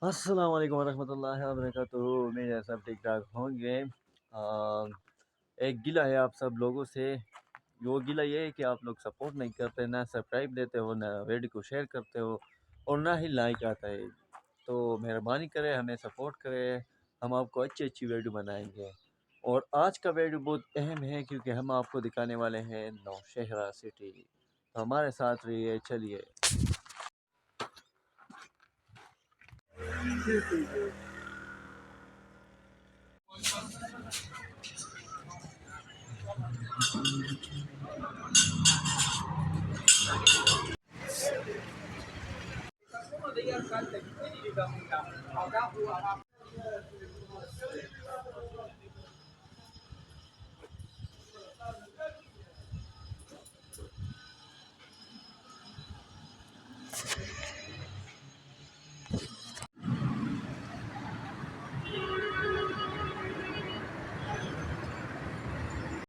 अस्सलाम वालेकुम वरहमतुल्लाहि वबरकातुहू। मेरे सब ठीक ठाक होंगे। एक गिला है आप सब लोगों से। वो गिला ये है कि आप लोग सपोर्ट नहीं करते, ना सब्सक्राइब देते हो, ना वीडियो को शेयर करते हो और ना ही लाइक आता है। तो मेहरबानी करें, हमें सपोर्ट करें, हम आपको अच्छी अच्छी वीडियो बनाएंगे। और आज का वीडियो बहुत अहम है क्योंकि हम आपको दिखाने वाले हैं नौशहरा सिटी। तो हमारे साथ रहिए, चलिए।